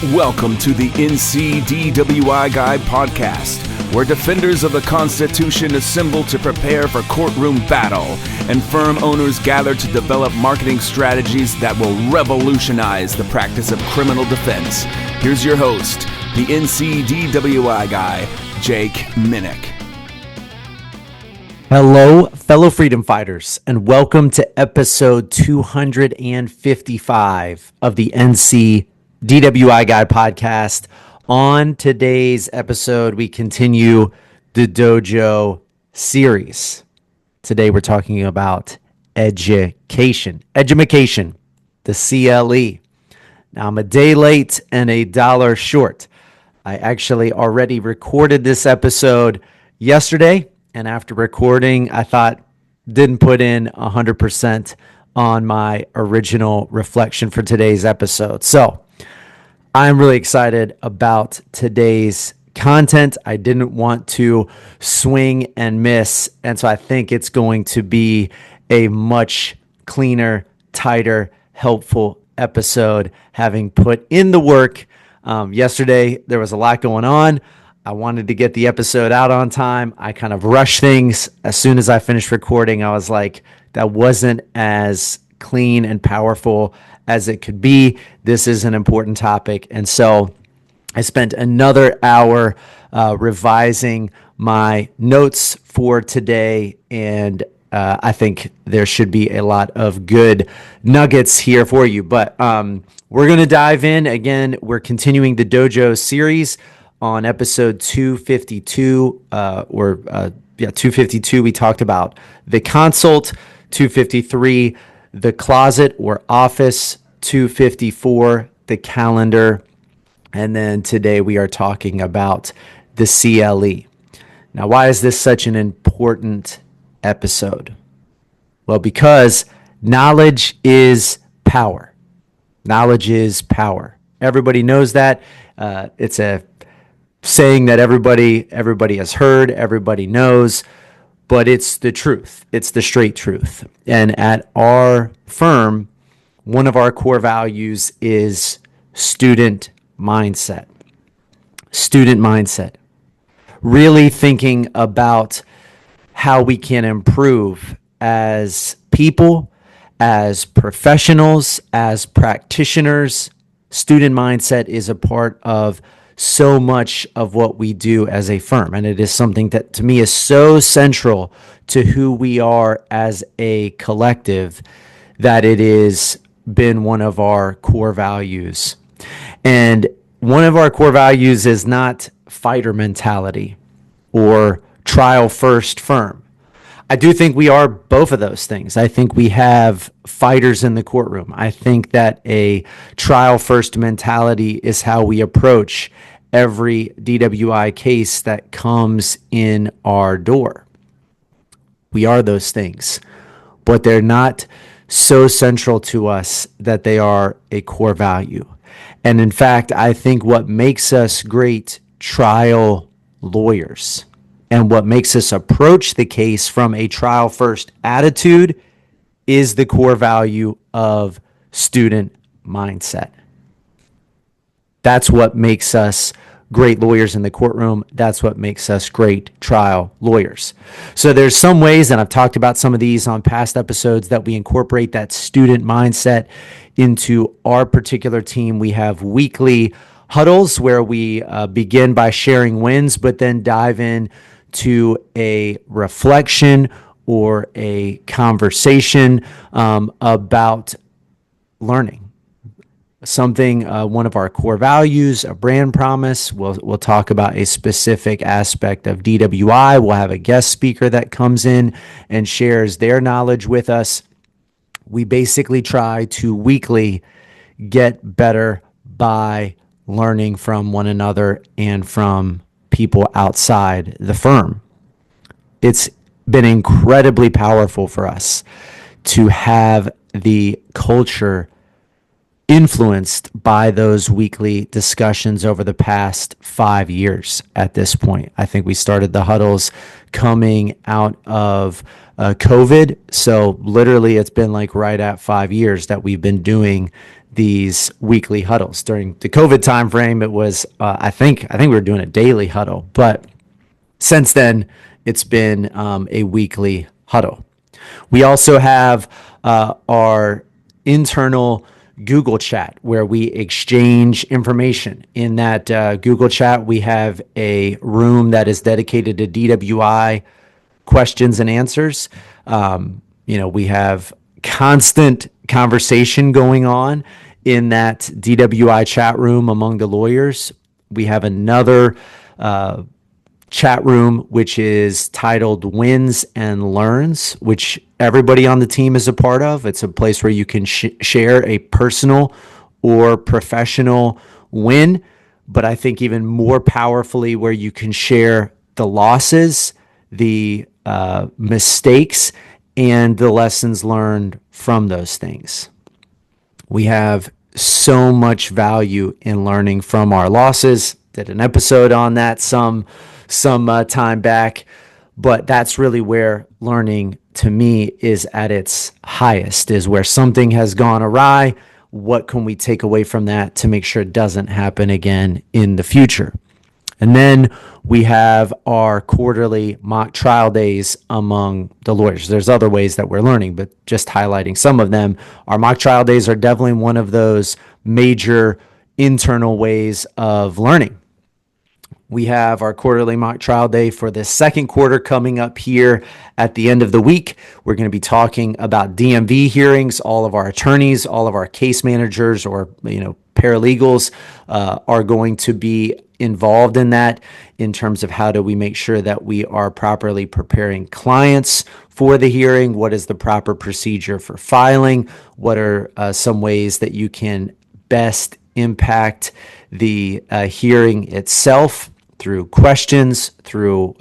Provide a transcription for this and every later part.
Welcome to the NCDWI Guide podcast, where defenders of the Constitution assemble to prepare for courtroom battle and firm owners gather to develop marketing strategies that will revolutionize the practice of criminal defense. Here's your host, the NCDWI guy, Jake Minnick. Hello, fellow freedom fighters, and welcome to episode 255 of the NCDWI Guide podcast. On today's episode, we continue the Dojo series. Today, we're talking about education, the CLE. Now, I'm a day late and $1 short. I actually already recorded this episode yesterday, and after recording, I thought didn't put in 100% on my original reflection for today's episode. So I'm really excited about today's content. I didn't want to swing and miss, and so I think it's going to be a much cleaner, tighter, helpful episode, having put in the work. Yesterday, there was a lot going on. I wanted to get the episode out on time. I kind of rushed things. As soon as I finished recording, I was like, that wasn't as clean and powerful as it could be. This is an important topic. And so I spent another hour revising my notes for today, and I think there should be a lot of good nuggets here for you. But we're going to dive in. Again, we're continuing the Dojo series. On episode 252, 252, we talked about the consult. 253, the closet or office. 254, the calendar. And then today we are talking about the CLE. Now, why is this such an important episode? Well, because knowledge is power. Knowledge is power. Everybody knows that. It's a saying that everybody has heard, everybody knows, but it's the truth. It's the straight truth. And at our firm, one of our core values is student mindset. Student mindset. Really thinking about how we can improve as people, as professionals, as practitioners. Student mindset is a part of so much of what we do as a firm. And it is something that to me is so central to who we are as a collective that it has been one of our core values. And one of our core values is not fighter mentality or trial first firm. I do think we are both of those things. I think we have fighters in the courtroom. I think that a trial first mentality is how we approach every DWI case that comes in our door. We are those things, but they're not so central to us that they are a core value. And in fact, I think what makes us great trial lawyers and what makes us approach the case from a trial first attitude is the core value of student mindset. That's what makes us great lawyers in the courtroom. That's what makes us great trial lawyers. So there's some ways, and I've talked about some of these on past episodes, that we incorporate that student mindset into our particular team. We have weekly huddles where we begin by sharing wins, but then dive in to a reflection or a conversation about learning. Something, one of our core values, a brand promise. We'll talk about a specific aspect of DWI. We'll have a guest speaker that comes in and shares their knowledge with us. We basically try to weekly get better by learning from one another and from people outside the firm. It's been incredibly powerful for us to have the culture influenced by those weekly discussions over the past 5 years at this point. I think we started the huddles coming out of COVID. So literally it's been like right at 5 years that we've been doing these weekly huddles. During the COVID time frame, it was, I think we were doing a daily huddle, but since then it's been a weekly huddle. We also have our internal Google chat where we exchange information. In that Google chat, we have a room that is dedicated to DWI questions and answers. We have constant conversation going on in that DWI chat room among the lawyers. We have another chat room which is titled Wins and Learns, which everybody on the team is a part of. It's a place where you can share a personal or professional win, but I think even more powerfully where you can share the losses, the mistakes, and the lessons learned from those things. We have so much value in learning from our losses. Did an episode on that some time back, but that's really where learning to me is at its highest, is where something has gone awry. What can we take away from that to make sure it doesn't happen again in the future? And then we have our quarterly mock trial days among the lawyers. There's other ways that we're learning, but just highlighting some of them. Our mock trial days are definitely one of those major internal ways of learning. We have our quarterly mock trial day for the second quarter coming up here at the end of the week. We're going to be talking about DMV hearings. All of our attorneys, all of our case managers or paralegals are going to be involved in that in terms of how do we make sure that we are properly preparing clients for the hearing. What is the proper procedure for filing? What are some ways that you can best impact the hearing itself through questions, through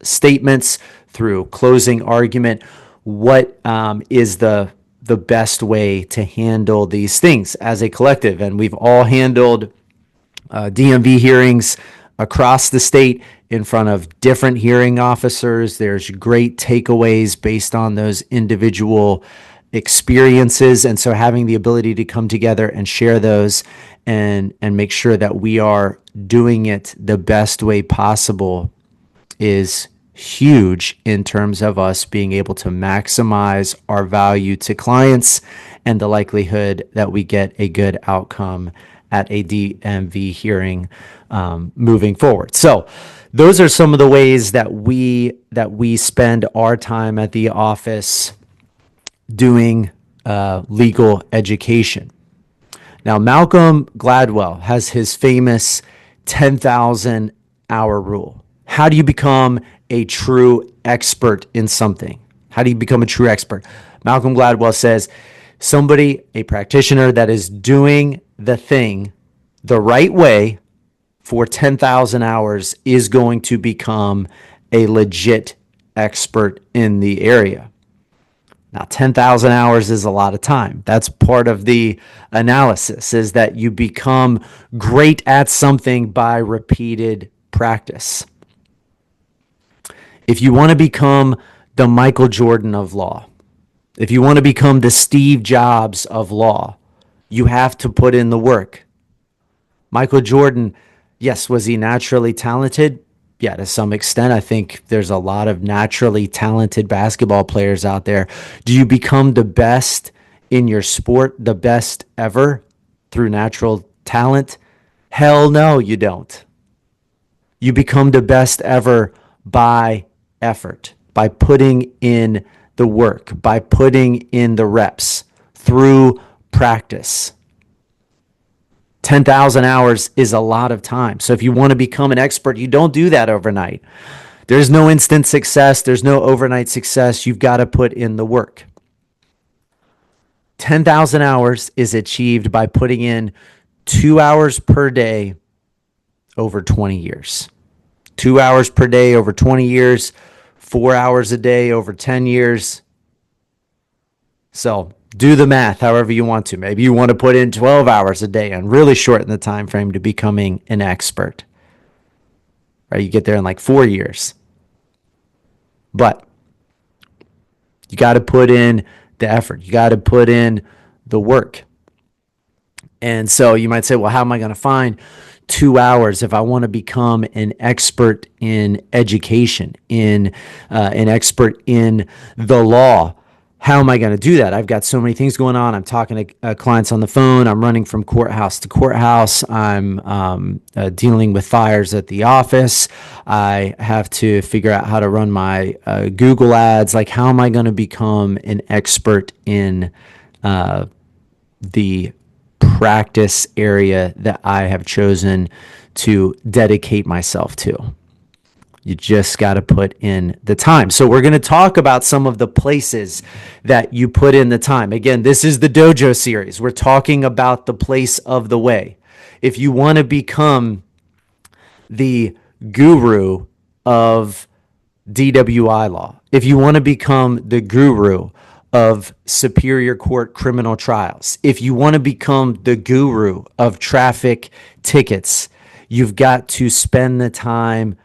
statements, through closing argument? What is the best way to handle these things as a collective? And we've all handled DMV hearings across the state in front of different hearing officers. There's great takeaways based on those individual experiences. And so having the ability to come together and share those and make sure that we are doing it the best way possible is huge in terms of us being able to maximize our value to clients and the likelihood that we get a good outcome at a DMV hearing moving forward. So those are some of the ways that we spend our time at the office doing legal education. Now, Malcolm Gladwell has his famous 10,000 hour rule. How do you become a true expert in something? How do you become a true expert? Malcolm Gladwell says somebody, a practitioner that is doing the thing the right way for 10,000 hours is going to become a legit expert in the area. Now, 10,000 hours is a lot of time. That's part of the analysis, is that you become great at something by repeated practice. If you want to become the Michael Jordan of law, if you want to become the Steve Jobs of law, you have to put in the work. Michael Jordan, yes, was he naturally talented? Yeah, to some extent. I think there's a lot of naturally talented basketball players out there. Do you become the best in your sport, the best ever, through natural talent? Hell no, you don't. You become the best ever by effort, by putting in the work, by putting in the reps, through practice. 10,000 hours is a lot of time. So if you want to become an expert, you don't do that overnight. There's no instant success. There's no overnight success. You've got to put in the work. 10,000 hours is achieved by putting in 2 hours per day over 20 years. 2 hours per day over 20 years, 4 hours a day over 10 years. So do the math however you want to. Maybe you want to put in 12 hours a day and really shorten the time frame to becoming an expert. Right? You get there in like 4 years. But You got to put in the effort. You got to put in the work. And so you might say, well, how am I going to find 2 hours if I want to become an expert in education, an expert in the law? How am I going to do that? I've got so many things going on. I'm talking to clients on the phone. I'm running from courthouse to courthouse. I'm dealing with fires at the office. I have to figure out how to run my Google ads. Like, how am I going to become an expert in the practice area that I have chosen to dedicate myself to? You just got to put in the time. So we're going to talk about some of the places that you put in the time. Again, this is the Dojo series. We're talking about the place of the way. If you want to become the guru of DWI law, if you want to become the guru of Superior Court criminal trials, if you want to become the guru of traffic tickets, you've got to spend the time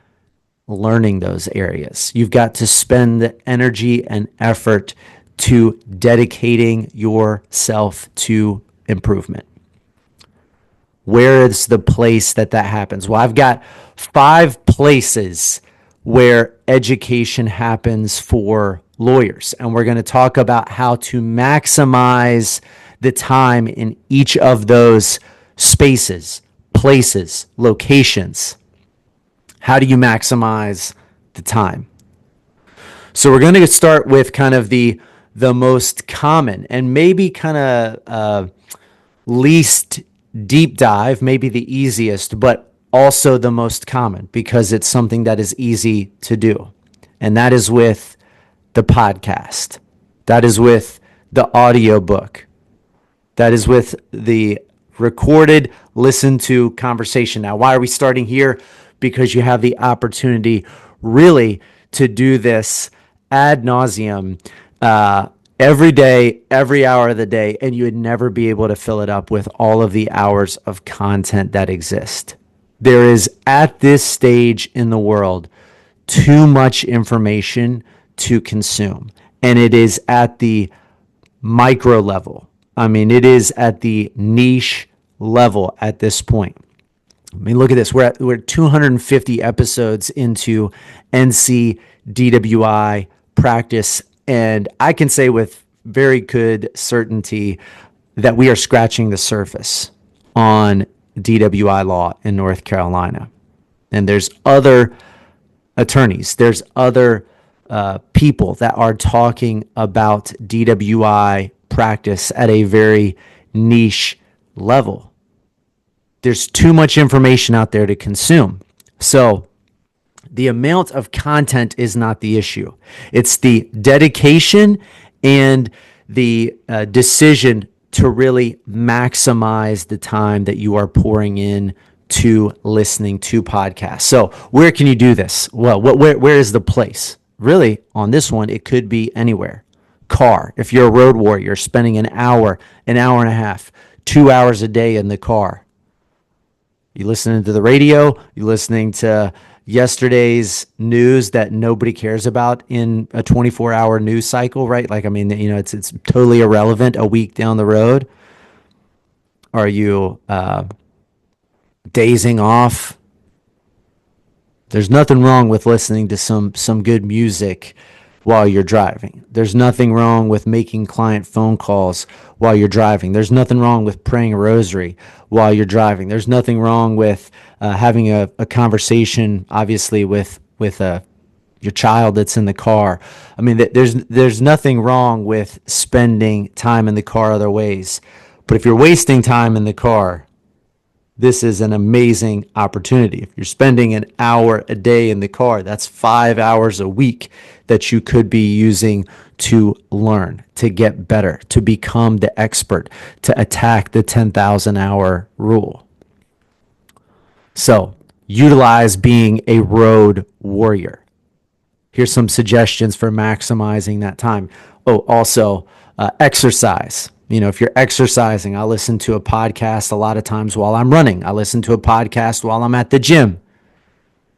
learning those areas. You've got to spend the energy and effort to dedicating yourself to improvement. Where is the place that happens? Well, I've got 5 places where education happens for lawyers, and we're going to talk about how to maximize the time in each of those spaces, places, locations. How do you maximize the time? So we're going to start with kind of the most common and maybe kind of least deep dive, maybe the easiest, but also the most common because it's something that is easy to do. And that is with the podcast. That is with the audiobook. That is with the recorded, listen to conversation. Now, why are we starting here? Because you have the opportunity really to do this ad nauseum every day, every hour of the day, and you would never be able to fill it up with all of the hours of content that exist. There is, at this stage in the world, too much information to consume, and it is at the micro level. I mean, it is at the niche level at this point. I mean, look at this. We're 250 episodes into NC DWI practice, and I can say with very good certainty that we are scratching the surface on DWI law in North Carolina. And there's other attorneys, there's other people that are talking about DWI practice at a very niche level. There's too much information out there to consume. So the amount of content is not the issue. It's the dedication and the decision to really maximize the time that you are pouring in to listening to podcasts. So where can you do this? Well, where is the place? Really, on this one, it could be anywhere. Car. If you're a road warrior, spending an hour and a half, 2 hours a day in the car. You listening to the radio, you listening to yesterday's news that nobody cares about in a 24-hour news cycle, right? Like, I mean, you know, it's totally irrelevant a week down the road. Are you dazing off? There's nothing wrong with listening to some good music while you're driving. There's nothing wrong with making client phone calls while you're driving. There's nothing wrong with praying a rosary while you're driving. There's nothing wrong with having a conversation, obviously, with your child that's in the car. I mean, there's nothing wrong with spending time in the car other ways. But if you're wasting time in the car, this is an amazing opportunity. If you're spending an hour a day in the car, that's 5 hours a week that you could be using to learn, to get better, to become the expert, to attack the 10,000 hour rule. So utilize being a road warrior. Here's some suggestions for maximizing that time. Oh, also exercise. You know, if you're exercising, I listen to a podcast a lot of times while I'm running. I listen to a podcast while I'm at the gym.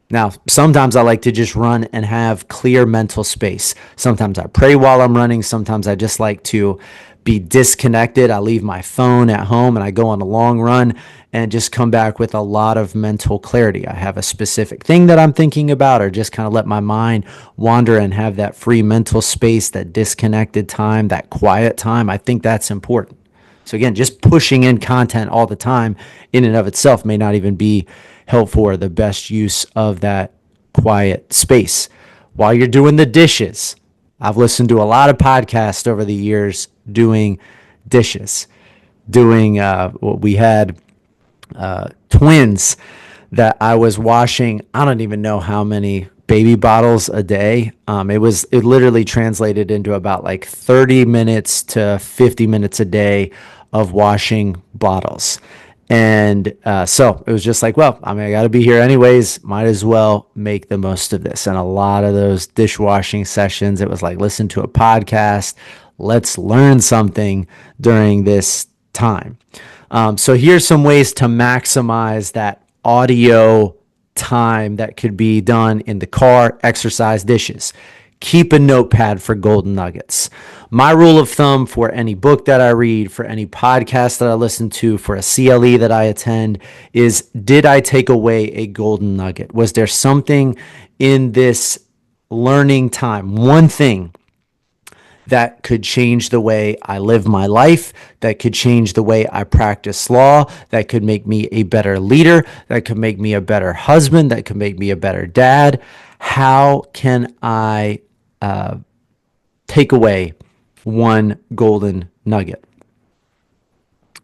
Now, sometimes I like to just run and have clear mental space. Sometimes I pray while I'm running. Sometimes I just like to be disconnected. I leave my phone at home and I go on a long run and just come back with a lot of mental clarity. I have a specific thing that I'm thinking about, or just kind of let my mind wander and have that free mental space, that disconnected time, that quiet time. I think that's important. So again, just pushing in content all the time in and of itself may not even be helpful or the best use of that quiet space. While you're doing the dishes, I've listened to a lot of podcasts over the years doing dishes. What we had twins that I was washing. I don't even know how many baby bottles a day. It literally translated into about like 30 minutes to 50 minutes a day of washing bottles. And so it was just like, well, I mean, I got to be here anyways. Might as well make the most of this. And a lot of those dishwashing sessions, it was like, listen to a podcast. Let's learn something during this time. So here's some ways to maximize that audio time that could be done in the car, exercise, dishes. Keep a notepad for golden nuggets. My rule of thumb for any book that I read, for any podcast that I listen to, for a CLE that I attend is, did I take away a golden nugget? Was there something in this learning time, one thing that could change the way I live my life, that could change the way I practice law, that could make me a better leader, that could make me a better husband, that could make me a better dad? How can I take away one golden nugget?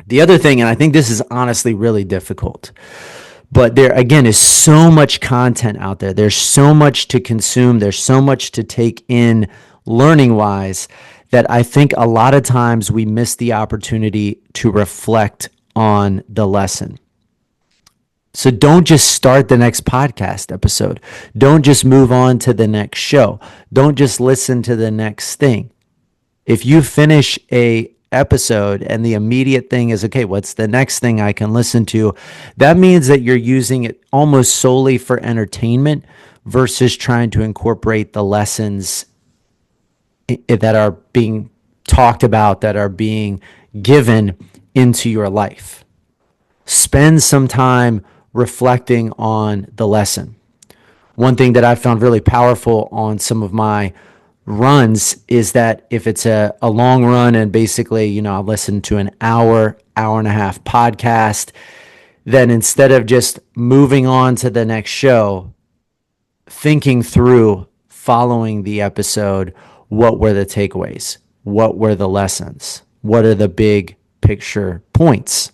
The other thing, and I think this is honestly really difficult, but there again is so much content out there. There's so much to consume. There's so much to take in learning wise, that I think a lot of times we miss the opportunity to reflect on the lesson. So don't just start the next podcast episode. Don't just move on to the next show. Don't just listen to the next thing. If you finish a episode and the immediate thing is, okay, what's the next thing I can listen to? That means that you're using it almost solely for entertainment versus trying to incorporate the lessons that are being talked about, that are being given into your life. Spend some time reflecting on the lesson. One thing that I found really powerful on some of my runs is that if it's a long run and basically, I listen to an hour and a half podcast, then instead of just moving on to the next show, thinking through following the episode, what were the takeaways? What were the lessons? What are the big picture points?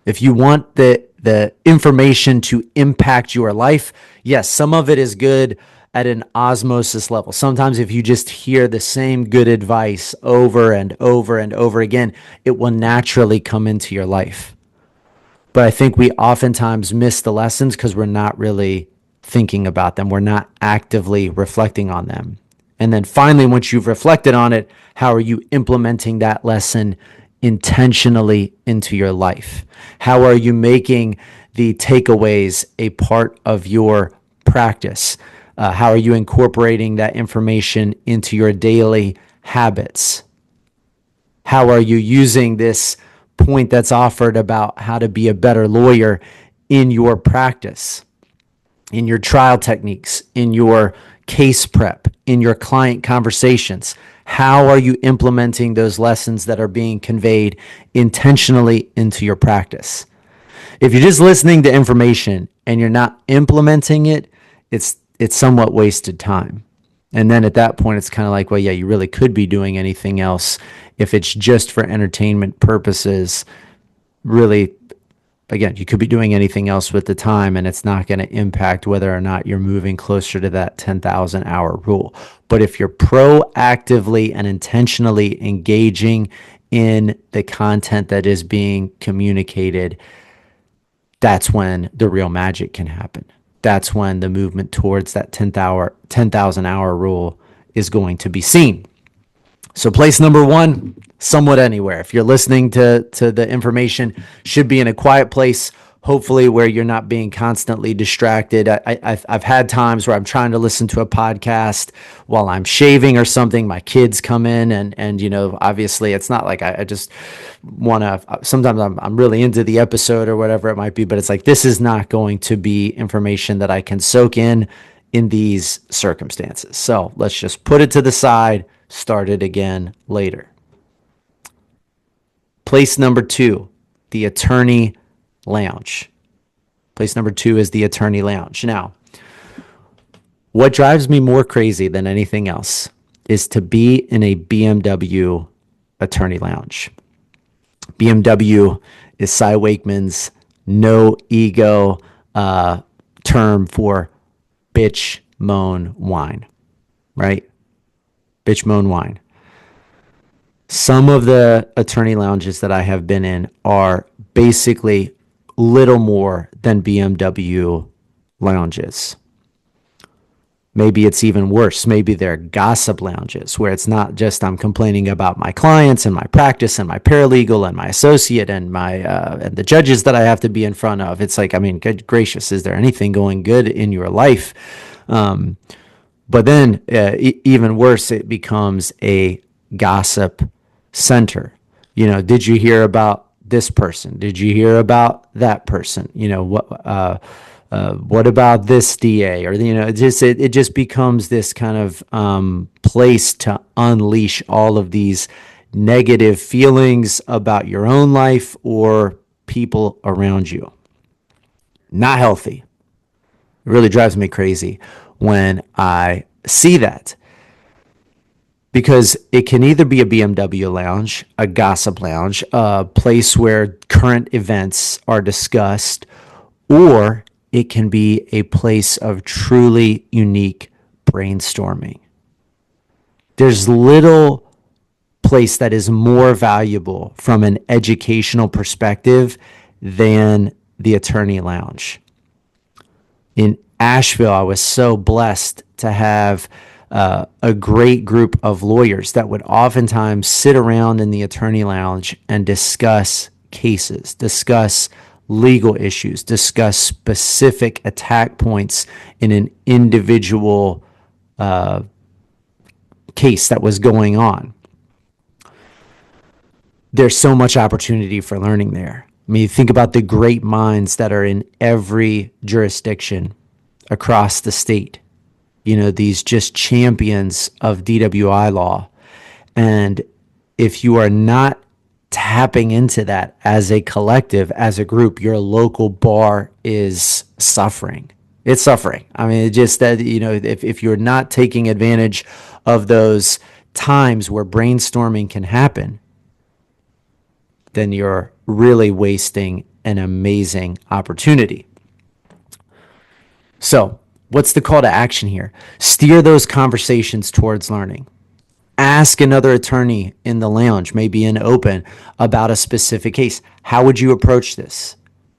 If you want the information to impact your life, yes, some of it is good at an osmosis level. Sometimes if you just hear the same good advice over and over and over again, it will naturally come into your life. But I think we oftentimes miss the lessons because we're not really thinking about them. We're not actively reflecting on them. And then finally, once you've reflected on it, how are you implementing that lesson intentionally into your life? How are you making the takeaways a part of your practice? How are you incorporating that information into your daily habits? How are you using this point that's offered about how to be a better lawyer in your practice, in your trial techniques, in your case prep, in your client conversations? How are you implementing those lessons that are being conveyed intentionally into your practice? If you're just listening to information and you're not implementing it, it's somewhat wasted time. And then at that point, it's kind of like, well, yeah, you really could be doing anything else. If it's just for entertainment purposes, really, again, you could be doing anything else with the time, and it's not going to impact whether or not you're moving closer to that 10,000 hour rule. But if you're proactively and intentionally engaging in the content that is being communicated, that's when the real magic can happen. That's when the movement towards that 10,000 hour rule is going to be seen. So place number one, somewhat anywhere. If you're listening to the information, should be in a quiet place, hopefully where you're not being constantly distracted. I've had times where I'm trying to listen to a podcast while I'm shaving or something. My kids come in and obviously it's not like I just want to, sometimes I'm really into the episode or whatever it might be, but it's like, this is not going to be information that I can soak in these circumstances. So let's just put it to the side, start it again later. Place number 2, the attorney lounge. Place number 2 is the attorney lounge. Now, what drives me more crazy than anything else is to be in a BMW attorney lounge. BMW is Cy Wakeman's no ego term for bitch moan whine, right? Bitch moan whine. Some of the attorney lounges that I have been in are basically little more than BMW lounges. Maybe it's even worse. Maybe they're gossip lounges where it's not just I'm complaining about my clients and my practice and my paralegal and my associate and my and the judges that I have to be in front of. It's like, I mean, good gracious, is there anything going good in your life? But then even worse, it becomes a gossip center. Did you hear about this person? Did you hear about that person? What about this DA? Or it just becomes this kind of place to unleash all of these negative feelings about your own life or people around you. Not healthy. It really drives me crazy when I see that. Because it can either be a BMW lounge, a gossip lounge, a place where current events are discussed, or it can be a place of truly unique brainstorming. There's little place that is more valuable from an educational perspective than the attorney lounge. In Asheville, I was so blessed to have a great group of lawyers that would oftentimes sit around in the attorney lounge and discuss cases, discuss legal issues, discuss specific attack points in an individual case that was going on. There's so much opportunity for learning there. I mean, think about the great minds that are in every jurisdiction across the state. These just champions of DWI law. And if you are not tapping into that as a collective, as a group, your local bar is suffering. It's suffering. I mean, it's just that, if you're not taking advantage of those times where brainstorming can happen, then you're really wasting an amazing opportunity. So, what's the call to action here? Steer those conversations towards learning. Ask another attorney in the lounge, maybe in open, about a specific case. How would you approach this?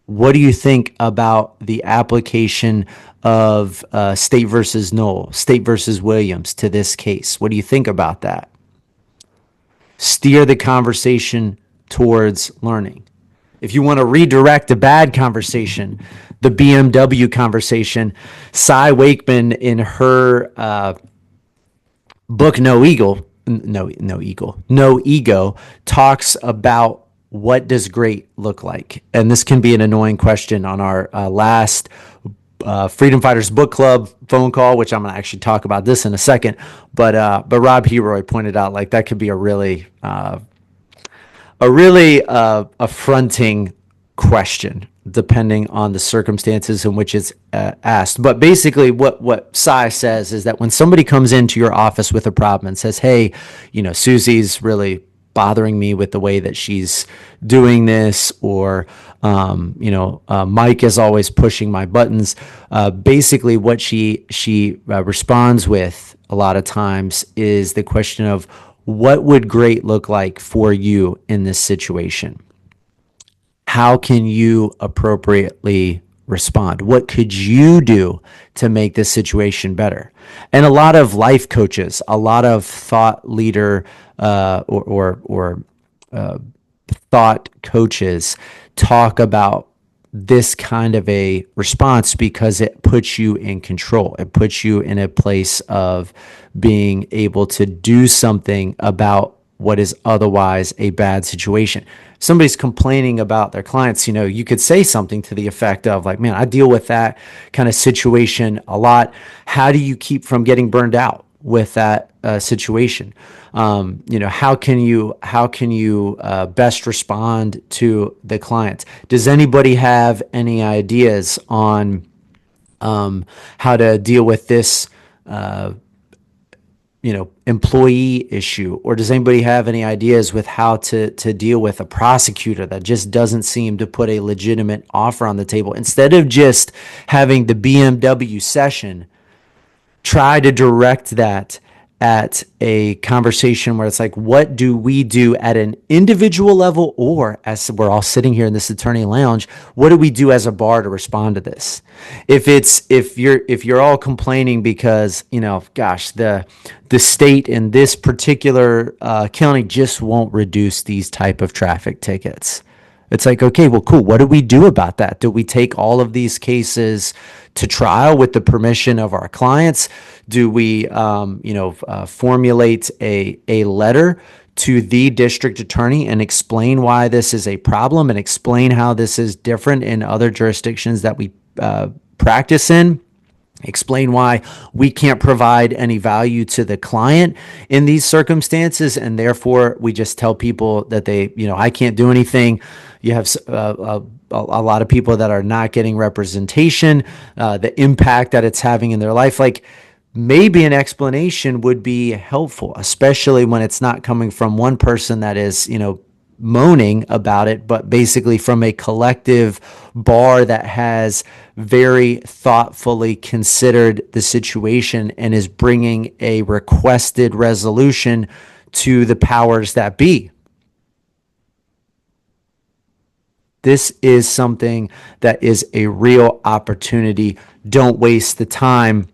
What do you think about the application of State versus Knoll, State versus Williams to this case? What do you think about that? Steer the conversation towards learning. If you want to redirect a bad conversation, the BMW conversation, Cy Wakeman in her book No Ego talks about what does great look like. And this can be an annoying question on our last Freedom Fighters Book Club phone call, which I'm going to actually talk about this in a second. But Rob Heroy pointed out like that could be a really affronting question depending on the circumstances in which it's asked. But basically what Cy says is that when somebody comes into your office with a problem and says, hey, Susie's really bothering me with the way that she's doing this, or Mike is always pushing my buttons. Basically what she responds with a lot of times is the question of, what would great look like for you in this situation? How can you appropriately respond? What could you do to make this situation better? And a lot of life coaches, a lot of thought leader or thought coaches talk about this kind of a response because it puts you in control. It puts you in a place of being able to do something about what is otherwise a bad situation. Somebody's complaining about their clients, you could say something to the effect of like, man, I deal with that kind of situation a lot. How do you keep from getting burned out with that situation? How can you best respond to the client? Does anybody have any ideas on how to deal with this employee issue? Or does anybody have any ideas with how to deal with a prosecutor that just doesn't seem to put a legitimate offer on the table? Instead of just having the BMW session, try to direct that at a conversation where it's like, what do we do at an individual level, or as we're all sitting here in this attorney lounge, what do we do as a bar to respond to this? If you're all complaining because, gosh, the state in this particular county just won't reduce these type of traffic tickets. It's like, okay, well, cool. What do we do about that? Do we take all of these cases to trial with the permission of our clients? Do we, formulate a letter to the district attorney and explain why this is a problem and explain how this is different in other jurisdictions that we practice in? Explain why we can't provide any value to the client in these circumstances, and therefore we just tell people that I can't do anything. You have a lot of people that are not getting representation, the impact that it's having in their life. Like, maybe an explanation would be helpful, especially when it's not coming from one person that is, moaning about it, but basically from a collective bar that has very thoughtfully considered the situation and is bringing a requested resolution to the powers that be. This is something that is a real opportunity. Don't waste the time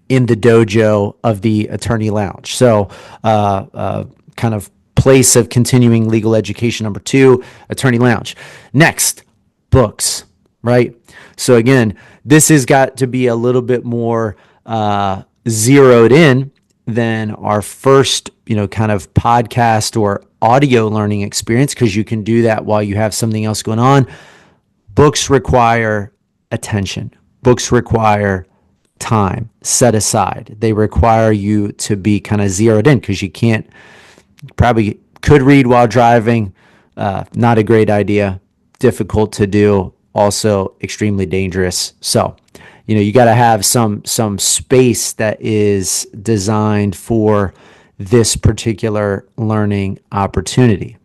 in the dojo of the attorney lounge. So, kind of place of continuing legal education number 2, attorney lounge. Next, books, right? So again, this has got to be a little bit more zeroed in than our first, kind of podcast or audio learning experience, because you can do that while you have something else going on. Books require attention. Books require time set aside. They require you to be kind of zeroed in, because you probably could read while driving. Not a great idea. Difficult to do. Also extremely dangerous. So, you got to have some space that is designed for this particular learning opportunity.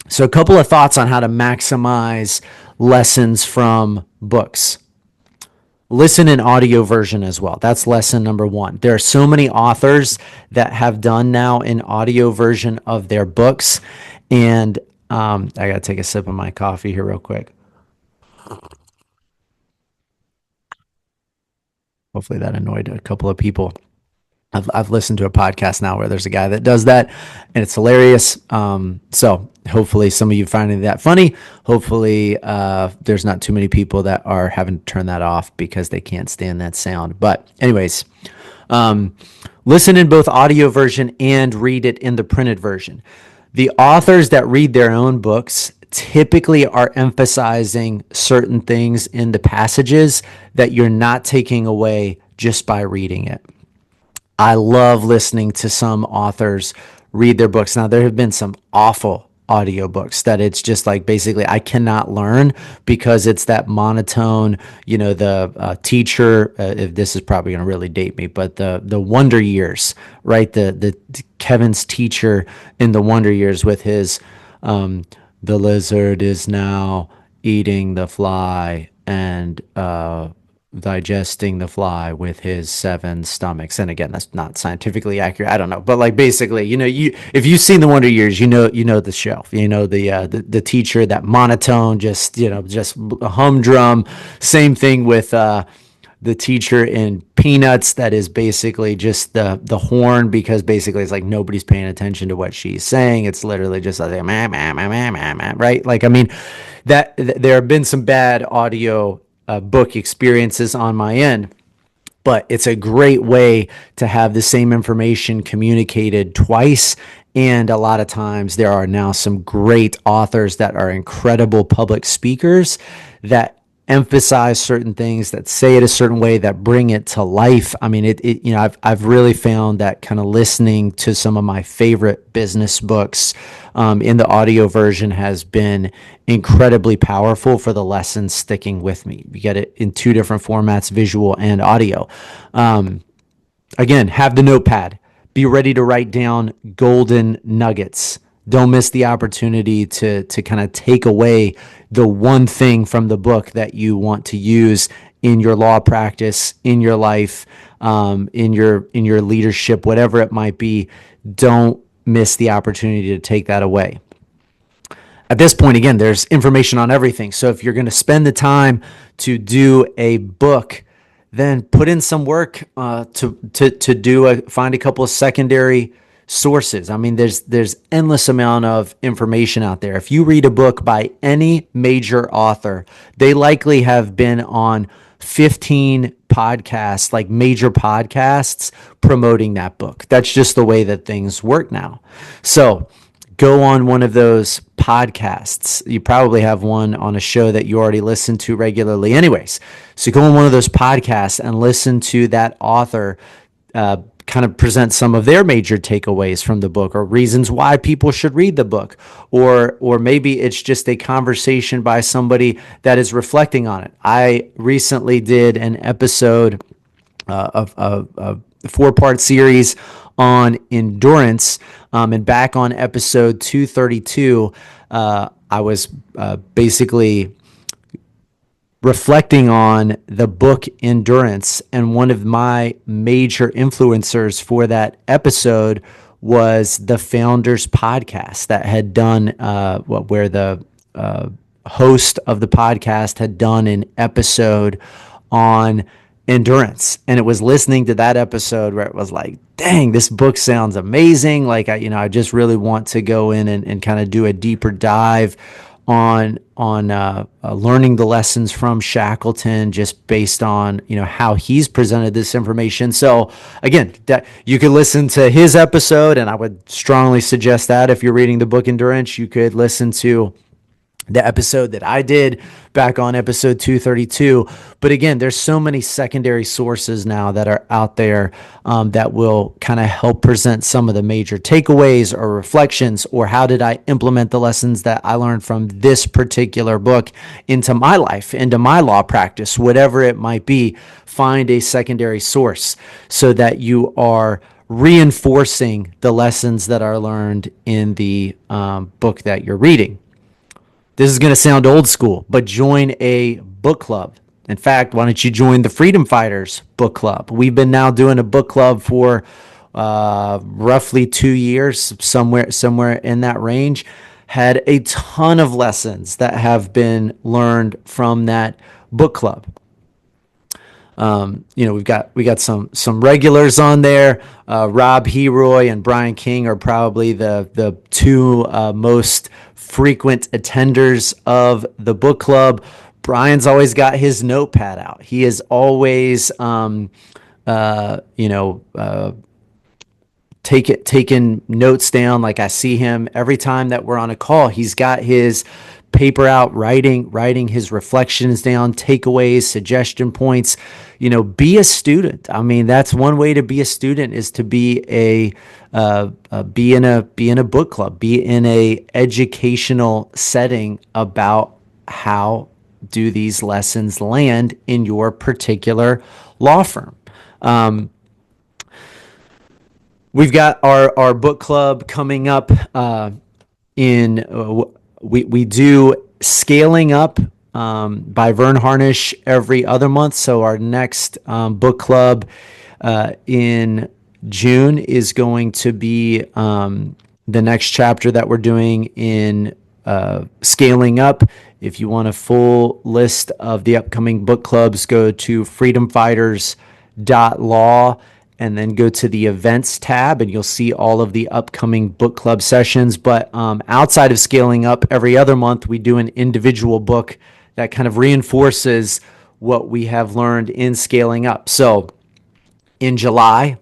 So a couple of thoughts on how to maximize lessons from books. Listen in audio version as well. That's lesson number 1. There are so many authors that have done now an audio version of their books. And I got to take a sip of my coffee here real quick. Hopefully that annoyed a couple of people. I've listened to a podcast now where there's a guy that does that, and it's hilarious. So hopefully some of you finding that funny. Hopefully there's not too many people that are having to turn that off because they can't stand that sound. But anyways, listen in both audio version and read it in the printed version. The authors that read their own books typically are emphasizing certain things in the passages that you're not taking away just by reading it. I love listening to some authors read their books. Now, there have been some awful audiobooks that it's just like, basically, I cannot learn because it's that monotone, the teacher, if this is probably going to really date me, but the Wonder Years, right? The Kevin's teacher in the Wonder Years with his, the lizard is now eating the fly and, digesting the fly with his 7 stomachs. And again, that's not scientifically accurate. I don't know, but like, basically, if you've seen the Wonder Years, the show, the teacher, that monotone, just humdrum. Same thing with the teacher in Peanuts that is basically just the horn, because basically it's like nobody's paying attention to what she's saying. It's literally just like right? Like, I mean, there have been some bad audio book experiences on my end, but it's a great way to have the same information communicated twice. And a lot of times there are now some great authors that are incredible public speakers that emphasize certain things, that say it a certain way, that bring it to life. I mean, I've really found that kind of listening to some of my favorite business books in the audio version has been incredibly powerful for the lessons sticking with me. You get it in two different formats, visual and audio. Again, have the notepad. Be ready to write down golden nuggets. Don't miss the opportunity to kind of take away the one thing from the book that you want to use in your law practice, in your life, in your leadership, whatever it might be. Don't miss the opportunity to take that away. At this point, again, there's information on everything. So if you're going to spend the time to do a book, then put in some work to find a couple of secondary sources. I mean, there's endless amount of information out there. If you read a book by any major author, they likely have been on 15 podcasts, like major podcasts, promoting that book. That's just the way that things work now. So go on one of those podcasts. You probably have one on a show that you already listen to regularly anyways. So go on one of those podcasts and listen to that author kind of present some of their major takeaways from the book, or reasons why people should read the book, or maybe it's just a conversation by somebody that is reflecting on it. I recently did an episode of a 4-part series on endurance, and back on episode 232, I was basically reflecting on the book Endurance, and one of my major influencers for that episode was the Founders Podcast that had done where the host of the podcast had done an episode on endurance. And it was listening to that episode where it was like, dang, this book sounds amazing. Like, I just really want to go in and kind of do a deeper dive on learning the lessons from Shackleton, just based on how he's presented this information. So again, that you could listen to his episode, and I would strongly suggest that if you're reading the book Endurance, you could listen to the episode that I did back on episode 232. But again, there's so many secondary sources now that are out there that will kind of help present some of the major takeaways or reflections, or how did I implement the lessons that I learned from this particular book into my life, into my law practice, whatever it might be. Find a secondary source so that you are reinforcing the lessons that are learned in the book that you're reading. This is going to sound old school, but join a book club. In fact, why don't you join the Freedom Fighters book club? We've been now doing a book club for roughly 2 years, somewhere in that range. Had a ton of lessons that have been learned from that book club. We've got some regulars on there. Rob Heroy and Brian King are probably the two most frequent attenders of the book club. Brian's always got his notepad out. He is always taking notes down. Like, I see him every time that we're on a call. He's got his paper out, writing his reflections down, takeaways, suggestion points. Be a student. I mean, that's one way to be a student, is to be in a book club, be in a educational setting about how do these lessons land in your particular law firm. We've got our book club coming up we do Scaling Up by Vern Harnish every other month. So our next book club in June is going to be the next chapter that we're doing in Scaling Up If you want a full list of the upcoming book clubs, go to freedomfighters.law and then go to the events tab, and you'll see all of the upcoming book club sessions. But outside of scaling up, every other month we do an individual book that kind of reinforces what we have learned in scaling up. So in July,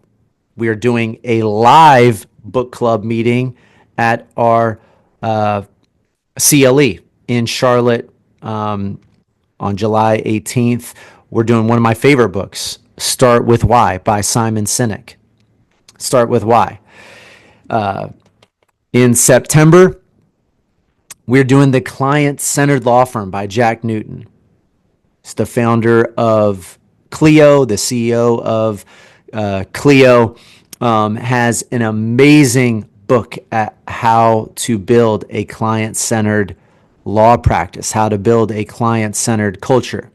we are doing a live book club meeting at our CLE in Charlotte on July 18th. We're doing one of my favorite books, Start With Why by Simon Sinek. Start With Why. In September, we're doing The Client-Centered Law Firm by Jack Newton. He's the founder of Clio, the CEO of Clio, has an amazing book at how to build a client-centered law practice, how to build a client-centered culture.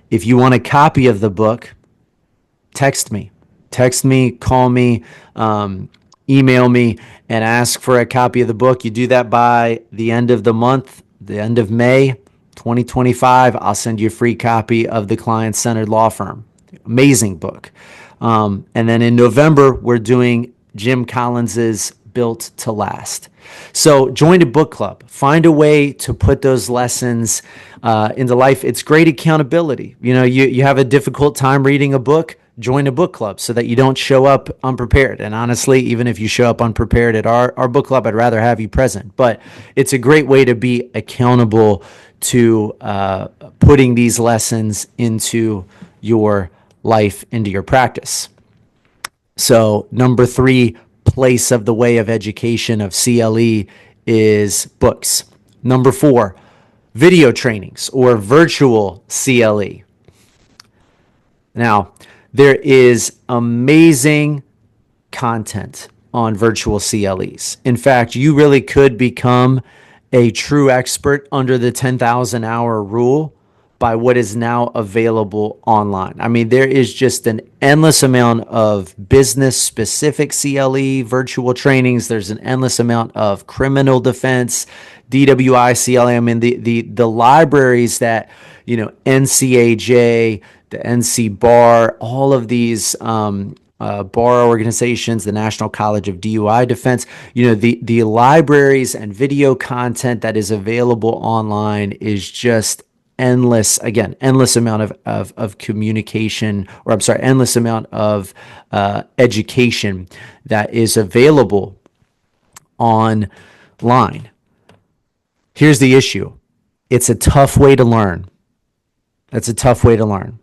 If you want a copy of the book, text me, call me, email me, and ask for a copy of the book. You do that by the end of the month, the end of May 2025, I'll send you a free copy of The Client-Centered Law Firm. Amazing book. And then in November, we're doing Jim Collins's Built to Last. So join a book club. Find a way to put those lessons into life. It's great accountability. You know, you have a difficult time reading a book, join a book club so that you don't show up unprepared. And honestly, even if you show up unprepared at our book club, I'd rather have you present. But it's a great way to be accountable to putting these lessons into your life, into your practice. So number 3 place of the way of education of CLE is books. Number 4, video trainings or virtual CLE. Now, there is amazing content on virtual CLEs. In fact, you really could become a true expert under the 10,000 hour rule by what is now available online. I mean, there is just an endless amount of business specific CLE virtual trainings. There's an endless amount of criminal defense, DWI, CLE. I mean, the libraries that, you know, NCAJ, the NC Bar, all of these bar organizations, the National College of DUI Defense, you know, the libraries and video content that is available online is just endless, again, endless amount of communication, or I'm sorry, endless amount of education that is available online. Here's the issue. It's a tough way to learn. That's a tough way to learn.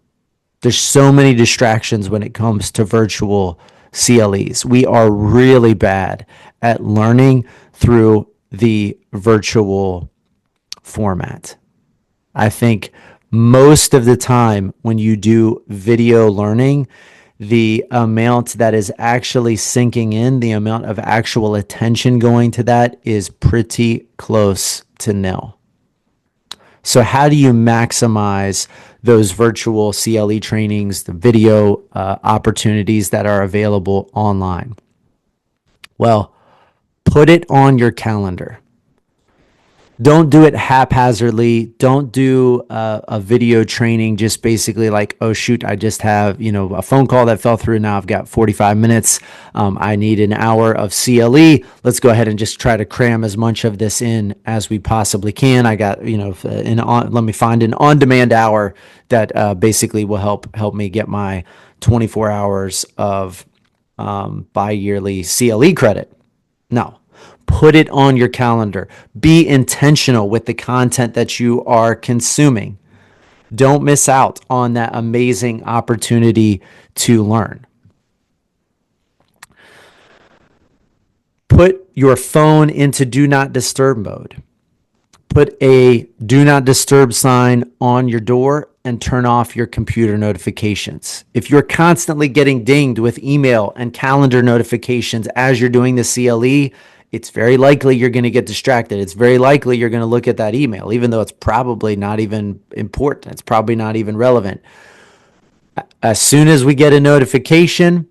There's so many distractions when it comes to virtual CLEs. We are really bad at learning through the virtual format. I think most of the time when you do video learning, the amount that is actually sinking in, the amount of actual attention going to that is pretty close to nil. So how do you maximize those virtual CLE trainings, the video opportunities that are available online? Well, put it on your calendar. Don't do it haphazardly. Don't do a video training just basically like, oh, shoot, I just have, you know, a phone call that fell through. Now I've got 45 minutes. I need an hour of CLE. Let's go ahead and just try to cram as much of this in as we possibly can. I got, you know, let me find an on-demand hour that basically will help me get my 24 hours of bi-yearly CLE credit. No. Put it on your calendar. Be intentional with the content that you are consuming. Don't miss out on that amazing opportunity to learn. Put your phone into do not disturb mode. Put a do not disturb sign on your door and turn off your computer notifications. If you're constantly getting dinged with email and calendar notifications as you're doing the CLE, it's very likely you're going to get distracted. It's very likely you're going to look at that email, even though it's probably not even important. It's probably not even relevant. As soon as we get a notification,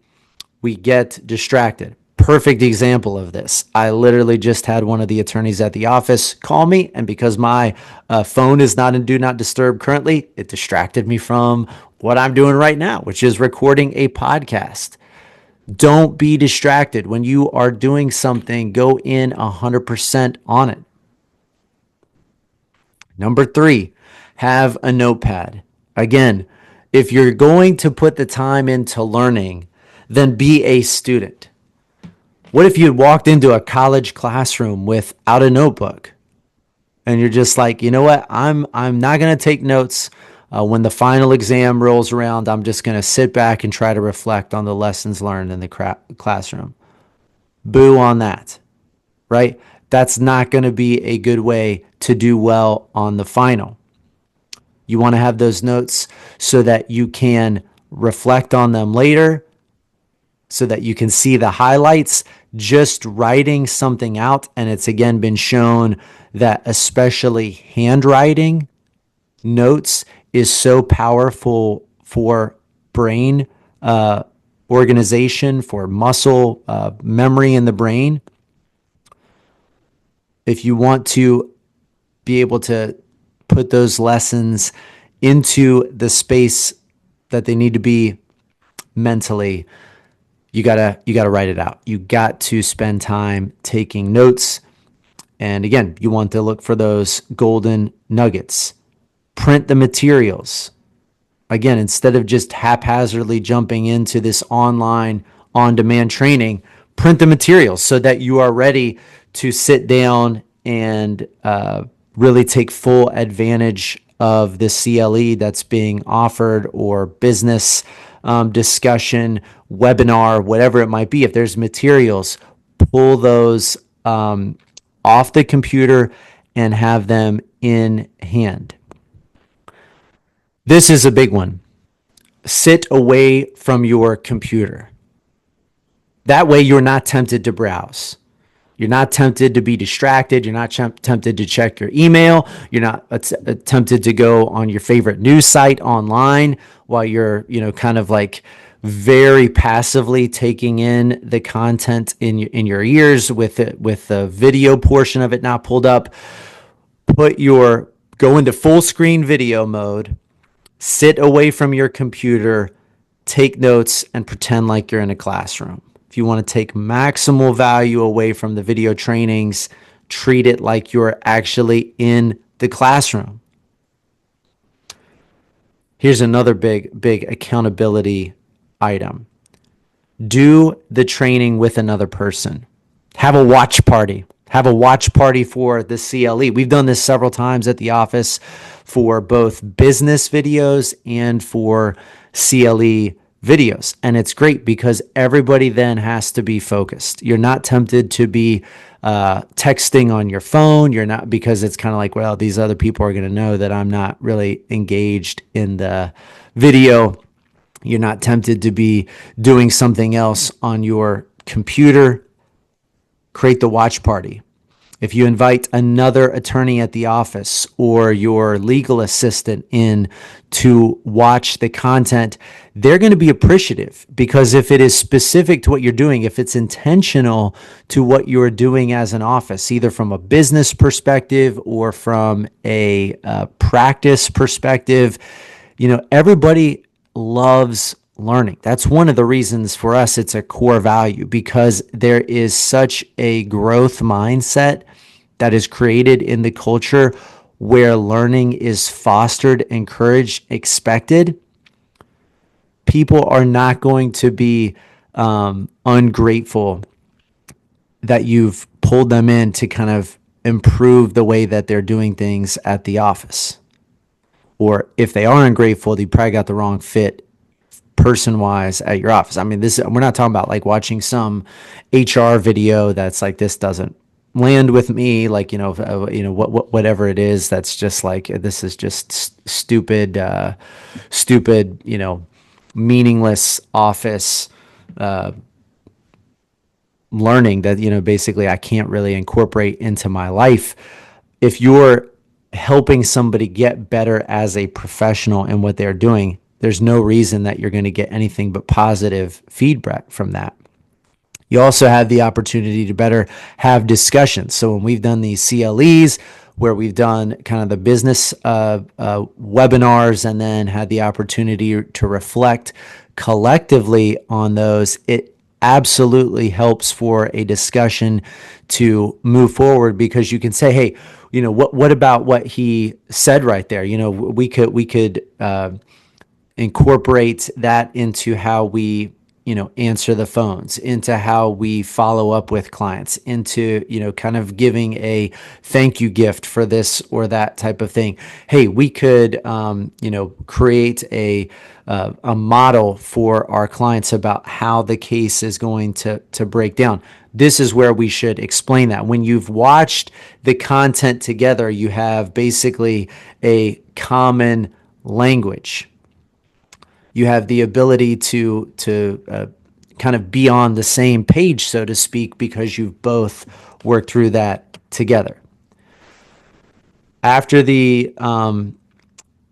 we get distracted. perfect example of this. I literally just had one of the attorneys at the office call me, and because my phone is not in do not disturb currently, it distracted me from what I'm doing right now, which is recording a podcast. Don't be distracted. When you are doing something, go in 100% on it. Number 3, have a notepad. Again, if you're going to put the time into learning, then be a student. What if you had walked into a college classroom without a notebook and you're just like, you know what? I'm not going to take notes. When the final exam rolls around, I'm just going to sit back and try to reflect on the lessons learned in the classroom. Boo on that, right? That's not going to be a good way to do well on the final. You want to have those notes so that you can reflect on them later, so that you can see the highlights. Just writing something out, and it's again been shown that especially handwriting notes is so powerful for brain organization, for muscle memory in the brain. If you want to be able to put those lessons into the space that they need to be mentally, you gotta write it out. You got to spend time taking notes. And again, you want to look for those golden nuggets. Print the materials. Again, instead of just haphazardly jumping into this online on-demand training, print the materials so that you are ready to sit down and really take full advantage of the CLE that's being offered, or business discussion, webinar, whatever it might be. If there's materials, pull those off the computer and have them in hand. This is a big one. Sit away from your computer. That way you're not tempted to browse. You're not tempted to be distracted. You're not tempted to check your email. You're not tempted to go on your favorite news site online while you're, kind of like very passively taking in the content in your ears with the video portion of it not pulled up. Go into full screen video mode, sit away from your computer, take notes, and pretend like you're in a classroom. If you want to take maximal value away from the video trainings, treat it like you're actually in the classroom. Here's another big accountability item. Do the training with another person. Have a watch party. Have a watch party for the CLE. We've done this several times at the office for both business videos and for CLE videos. And it's great because everybody then has to be focused. You're not tempted to be texting on your phone. You're not, because it's kind of like, well, these other people are going to know that I'm not really engaged in the video. You're not tempted to be doing something else on your computer. Create the watch party. If you invite another attorney at the office or your legal assistant in to watch the content, they're going to be appreciative, because if it is specific to what you're doing, if it's intentional to what you're doing as an office, either from a business perspective or from a practice perspective, everybody loves learning. That's one of the reasons for us it's a core value, because there is such a growth mindset that is created in the culture where learning is fostered, encouraged, expected. People are not going to be ungrateful that you've pulled them in to kind of improve the way that they're doing things at the office. Or if they are ungrateful, they probably got the wrong fit person-wise at your office. I mean, we're not talking about like watching some HR video that's like, this doesn't land with me, like, whatever it is, that's just like, this is just stupid, meaningless office learning that, basically I can't really incorporate into my life. If you're helping somebody get better as a professional in what they're doing, there's no reason that you're going to get anything but positive feedback from that. You also have the opportunity to better have discussions. So when we've done these CLEs, where we've done kind of the business webinars and then had the opportunity to reflect collectively on those, it absolutely helps for a discussion to move forward, because you can say, hey, what about what he said right there? We could incorporate that into how we answer the phones, into how we follow up with clients, into kind of giving a thank you gift for this or that type of thing. Hey, we could create a model for our clients about how the case is going to break down. This is where we should explain that. When you've watched the content together, you have basically a common language. You have the ability to kind of be on the same page, so to speak, because you've both worked through that together. After the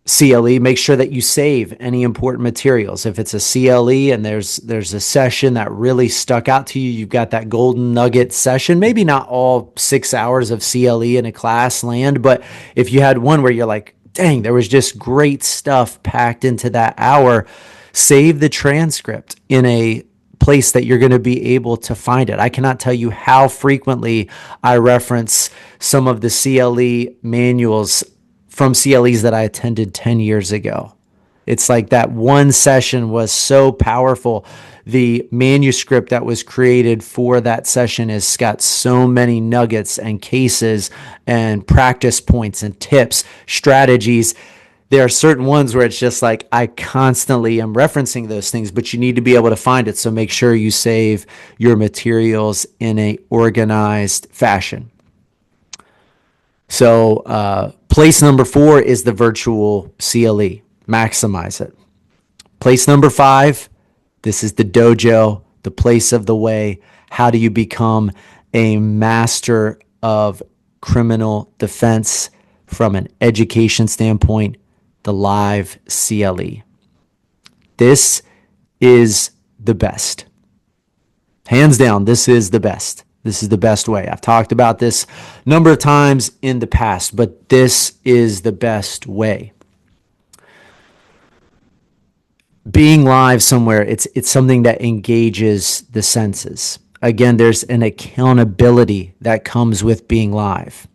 CLE, make sure that you save any important materials. If it's a CLE and there's a session that really stuck out to you, you've got that golden nugget session. Maybe not all 6 hours of CLE in a class land, but if you had one where you're like, dang, there was just great stuff packed into that hour, save the transcript in a place that you're going to be able to find it. I cannot tell you how frequently I reference some of the CLE manuals from CLEs that I attended 10 years ago. It's like that one session was so powerful. The manuscript that was created for that session has got so many nuggets and cases and practice points and tips, strategies. There are certain ones where it's just like I constantly am referencing those things, but you need to be able to find it. So make sure you save your materials in a organized fashion. So place number 4 is the virtual CLE. Maximize it. Place number 5, this is the dojo, the place of the way. How do you become a master of criminal defense from an education standpoint? The live CLE. This is the best. Hands down, this is the best. This is the best way. I've talked about this a number of times in the past, but this is the best way. Being live somewhere, it's something that engages the senses. Again, there's an accountability that comes with being live.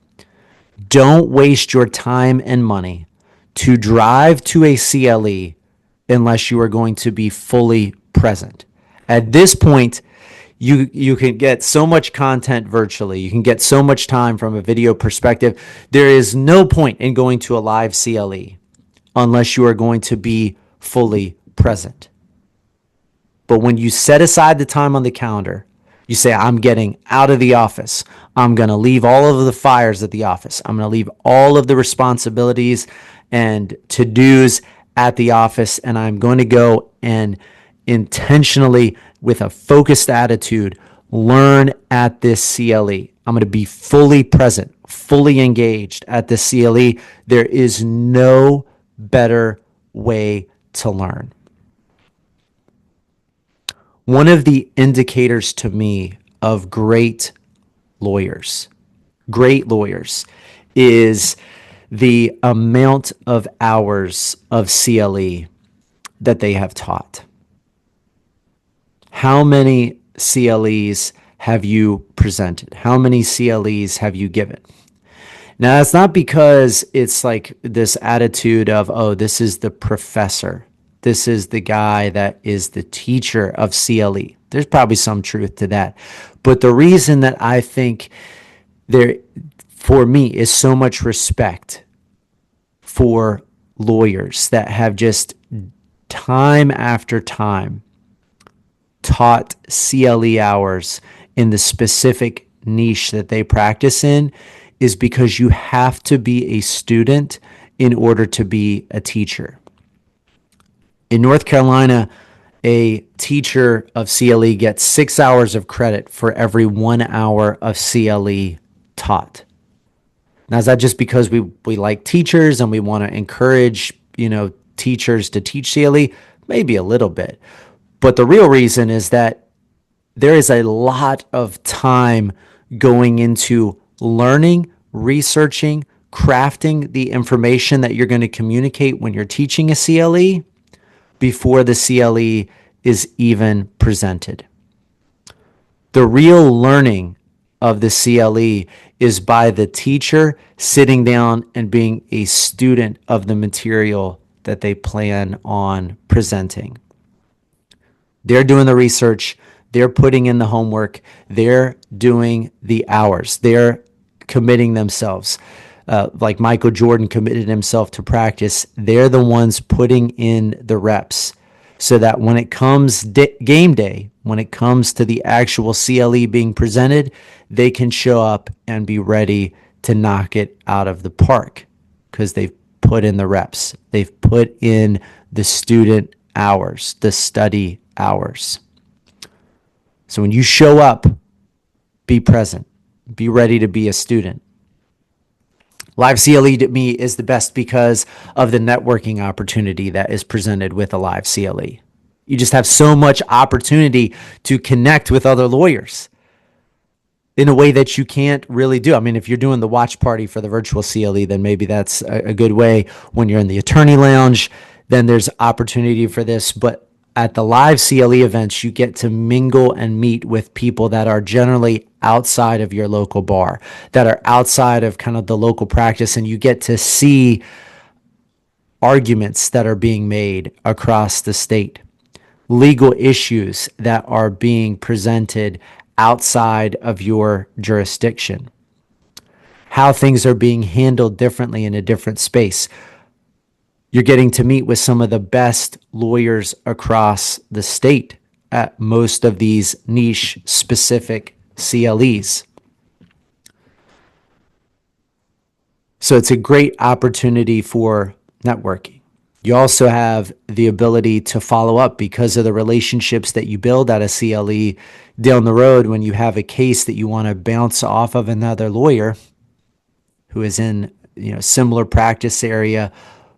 Don't waste your time and money to drive to a CLE unless you are going to be fully present. At this point, you can get so much content virtually. You can get so much time from a video perspective. There is no point in going to a live CLE unless you are going to be fully present. But when you set aside the time on the calendar, you say, I'm getting out of the office. I'm going to leave all of the fires at the office. I'm going to leave all of the responsibilities and to-dos at the office, and I'm going to go and intentionally, with a focused attitude, learn at this CLE. I'm going to be fully present, fully engaged at the CLE. There is no better way to learn. One of the indicators to me of great lawyers is the amount of hours of CLE that they have taught. How many CLEs have you presented? How many CLEs have you given? Now, it's not because it's like this attitude of, oh, this is the professor. This is the guy that is the teacher of CLE. There's probably some truth to that. But the reason that I think there, for me, is so much respect for lawyers that have just time after time taught CLE hours in the specific niche that they practice in is because you have to be a student in order to be a teacher. In North Carolina, a teacher of CLE gets 6 hours of credit for every 1 hour of CLE taught. Now, is that just because we like teachers and we want to encourage, teachers to teach CLE? Maybe a little bit. But the real reason is that there is a lot of time going into learning, researching, crafting the information that you're going to communicate when you're teaching a CLE before the CLE is even presented. The real learning of the CLE is by the teacher sitting down and being a student of the material that they plan on presenting. They're doing the research, they're putting in the homework, they're doing the hours, they're committing themselves. Like Michael Jordan committed himself to practice, they're the ones putting in the reps so that when it comes game day, when it comes to the actual CLE being presented, they can show up and be ready to knock it out of the park because they've put in the reps. They've put in the student hours, the study hours. So when you show up, be present, be ready to be a student. Live CLE to me is the best because of the networking opportunity that is presented with a live CLE. You just have so much opportunity to connect with other lawyers in a way that you can't really do. I mean, if you're doing the watch party for the virtual CLE, then maybe that's a good way. When you're in the attorney lounge, then there's opportunity for this. But at the live CLE events, you get to mingle and meet with people that are generally outside of your local bar, that are outside of kind of the local practice, and you get to see arguments that are being made across the state, legal issues that are being presented outside of your jurisdiction, how things are being handled differently in a different space. You're getting to meet with some of the best lawyers across the state at most of these niche specific CLEs. So it's a great opportunity for networking. You also have the ability to follow up because of the relationships that you build at a CLE down the road. When you have a case that you want to bounce off of another lawyer who is in, similar practice area,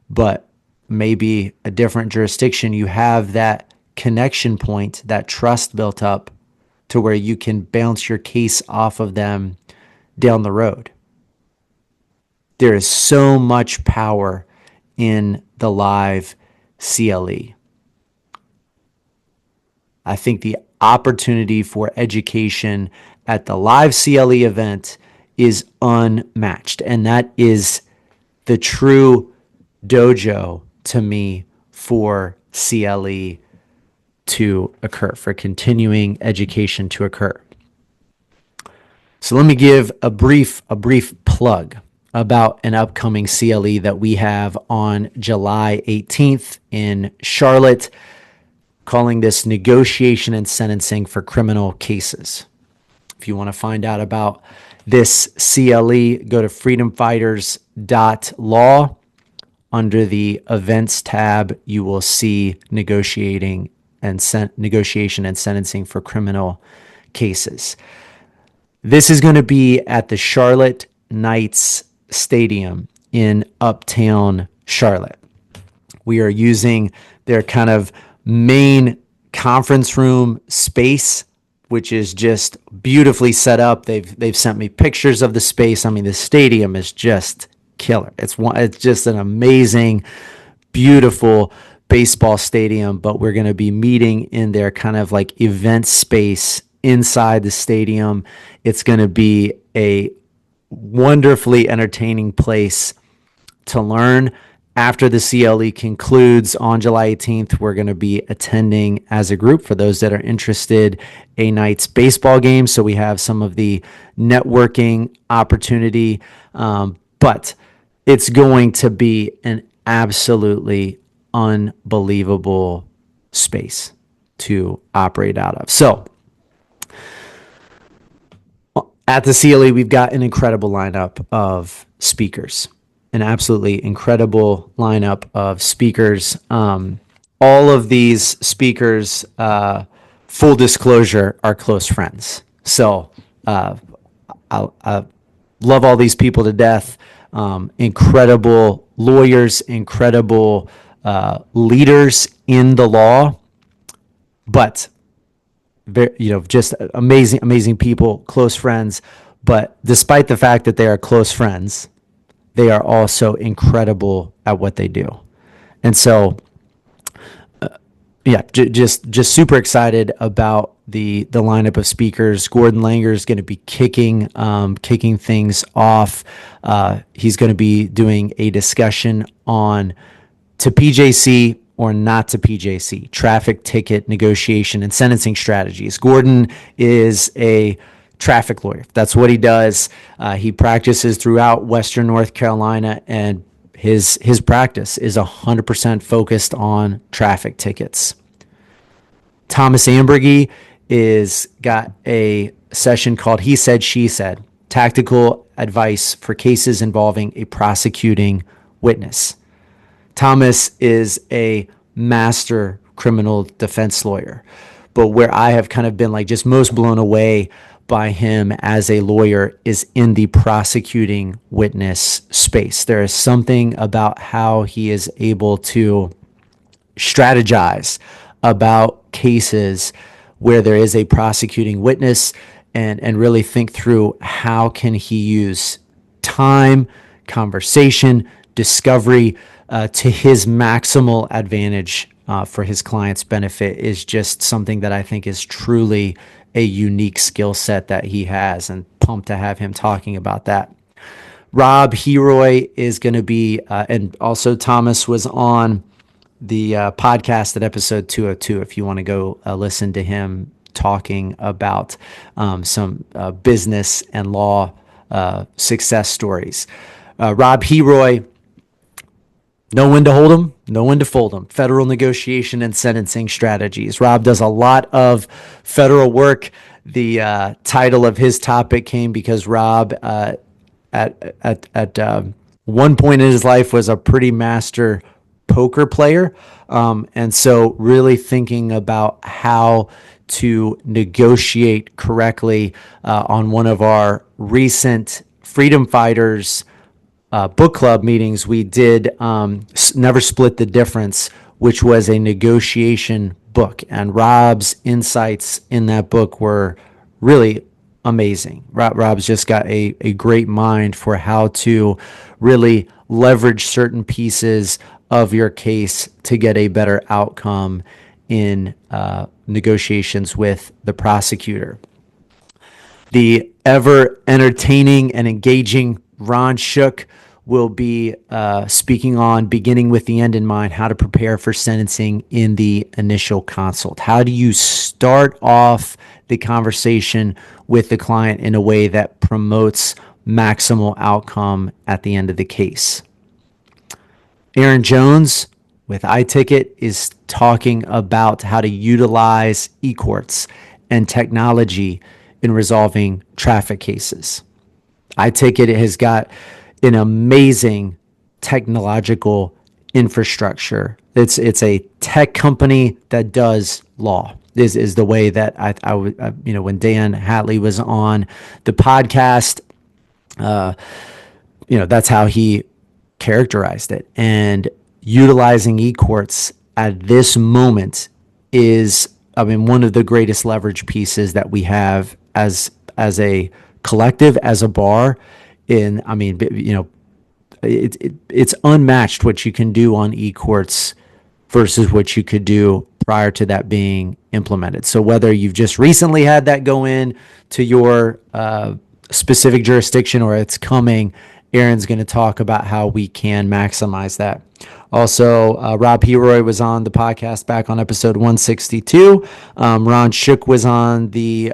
but maybe a different jurisdiction, you have that connection point, that trust built up to where you can bounce your case off of them down the road. There is so much power in the live CLE. I think the opportunity for education at the live CLE event is unmatched, and that is the true dojo to me for CLE to occur, for continuing education to occur. So let me give a brief plug about an upcoming CLE that we have on July 18th in Charlotte, calling this Negotiation and Sentencing for Criminal Cases. If you want to find out about this CLE, go to freedomfighters.law. Under the events tab, you will see negotiation and sentencing for criminal cases. This is going to be at the Charlotte Knights Stadium in Uptown Charlotte. We are using their kind of main conference room space, which is just beautifully set up. They've sent me pictures of the space. I mean, the stadium is just killer. It's just an amazing, beautiful baseball stadium, but we're going to be meeting in their kind of like event space inside the stadium. It's going to be a wonderfully entertaining place to learn. After the CLE concludes on July 18th, we're going to be attending as a group, for those that are interested, a Knights baseball game. So we have some of the networking opportunity, but it's going to be an absolutely unbelievable space to operate out of. So at the CLE, we've got an incredible lineup of speakers, an absolutely incredible lineup of speakers. All of these speakers, full disclosure, are close friends. So I love all these people to death. Incredible lawyers, incredible leaders in the law. But just amazing people, close friends. But despite the fact that they are close friends, they are also incredible at what they do. And so, just super excited about the lineup of speakers. Gordon Langer is going to be kicking things off. He's going to be doing a discussion on to PJC or not to PJC, traffic ticket negotiation and sentencing strategies. Gordon is a traffic lawyer. That's what he does. He practices throughout Western North Carolina, and his practice is 100% focused on traffic tickets. Thomas Ambergy is got a session called He Said, She Said, Tactical Advice for Cases Involving a Prosecuting Witness. Thomas is a master criminal defense lawyer, but where I have kind of been like just most blown away by him as a lawyer is in the prosecuting witness space. There is something about how he is able to strategize about cases where there is a prosecuting witness and really think through how can he use time, conversation, discovery to his maximal advantage for his client's benefit is just something that I think is truly a unique skill set that he has, and pumped to have him talking about that. Rob Heroy is going to be, and also Thomas was on the podcast at episode 202, if you want to go listen to him talking about some business and law success stories. Rob Heroy, know when to hold them, know when to fold them. Federal negotiation and sentencing strategies. Rob does a lot of federal work. The title of his topic came because Rob, at one point in his life, was a pretty master poker player, and so really thinking about how to negotiate correctly. On one of our recent Freedom Fighters book club meetings, we did Never Split the Difference, which was a negotiation book, and Rob's insights in that book were really amazing. Rob's just got a great mind for how to really leverage certain pieces of your case to get a better outcome in negotiations with the prosecutor. The ever entertaining and engaging Ron Shook will be speaking on beginning with the end in mind, how to prepare for sentencing in the initial consult. How do you start off the conversation with the client in a way that promotes maximal outcome at the end of the case? Aaron Jones with iTicket is talking about how to utilize e-courts and technology in resolving traffic cases. iTicket has got an amazing technological infrastructure. It's a tech company that does law. This is the way that I when Dan Hatley was on the podcast, that's how he characterized it. And utilizing e-courts at this moment is, one of the greatest leverage pieces that we have as a collective, as a bar. It's unmatched what you can do on e-courts versus what you could do prior to that being implemented. So whether you've just recently had that go in to your specific jurisdiction or it's coming, Aaron's going to talk about how we can maximize that. Also, Rob Heroy was on the podcast back on episode 162. Ron Shook was on the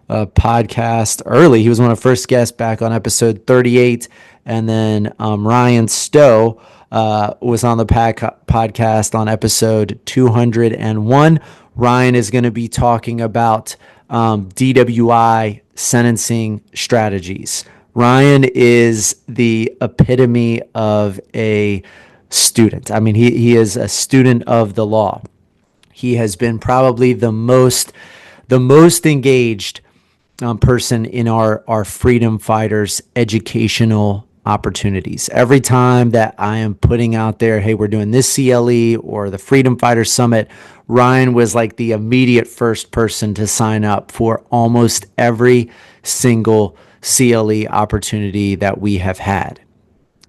podcast early. He was one of the first guests back on episode 38. And then Ryan Stowe was on the podcast on episode 201. Ryan is going to be talking about DWI sentencing strategies. Ryan is the epitome of a student. He is a student of the law. He has been probably the most engaged person in our Freedom Fighters educational opportunities. Every time that I am putting out there, hey, we're doing this CLE or the Freedom Fighter Summit, Ryan was like the immediate first person to sign up for almost every single CLE opportunity that we have had.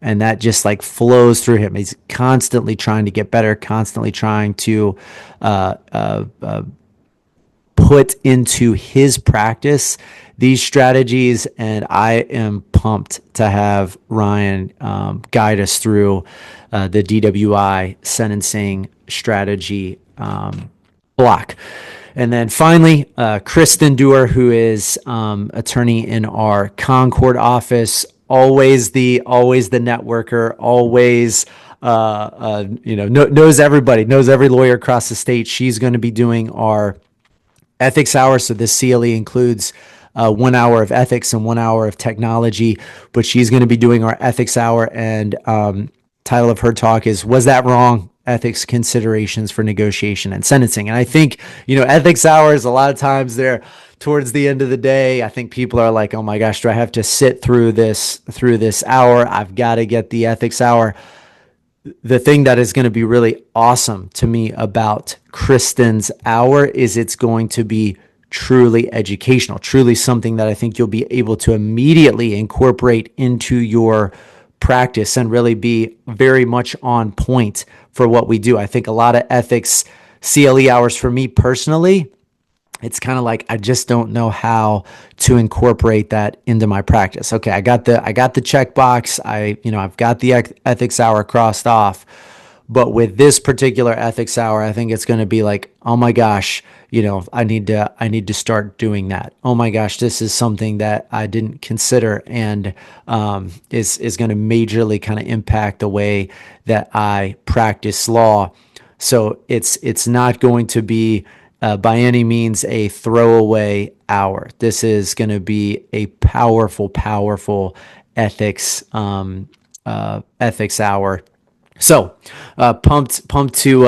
And that just like flows through him. He's constantly trying to get better, constantly trying to put into his practice these strategies. And I am pumped to have Ryan guide us through the DWI sentencing strategy block. And then finally, Kristen Dewar, who is attorney in our Concord office, always the networker, always knows everybody, knows every lawyer across the state. She's going to be doing our ethics hour. So this CLE includes 1 hour of ethics and 1 hour of technology, but she's going to be doing our ethics hour. And title of her talk is, "Was That Wrong? Ethics Considerations for Negotiation and Sentencing." And I think, ethics hours, a lot of times they're towards the end of the day. I think people are like, oh my gosh, do I have to sit through this hour? I've got to get the ethics hour. The thing that is going to be really awesome to me about Kristen's hour is it's going to be truly educational, truly something that I think you'll be able to immediately incorporate into your practice and really be very much on point for what we do. I think a lot of ethics CLE hours for me personally, it's kind of like I just don't know how to incorporate that into my practice. Okay, I got the checkbox. I've got the ethics hour crossed off. But with this particular ethics hour, I think it's going to be like, oh my gosh, I need to start doing that. Oh my gosh, this is something that I didn't consider and is going to majorly kind of impact the way that I practice law. So it's not going to be by any means a throwaway hour. This is going to be a powerful ethics hour. So pumped to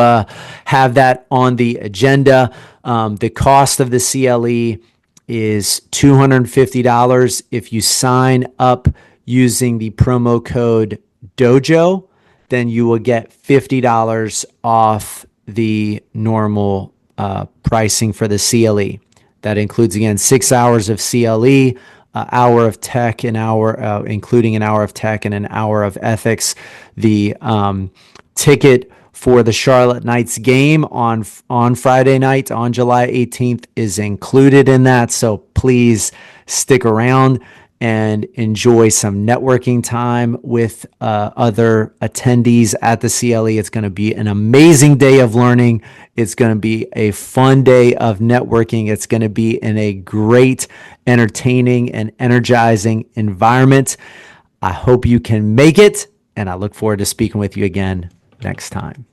have that on the agenda. The cost of the CLE is $250 if you sign up using the promo code Dojo. Then you will get $50 off the normal pricing for the CLE. That includes, again, 6 hours of CLE, hour of tech, an hour, including an hour of tech and an hour of ethics. The ticket for the Charlotte Knights game on Friday night, on July 18th, is included in that. So please stick around and enjoy some networking time with other attendees at the CLE. It's going to be an amazing day of learning. It's going to be a fun day of networking. It's going to be in a great, entertaining, and energizing environment. I hope you can make it, and I look forward to speaking with you again next time.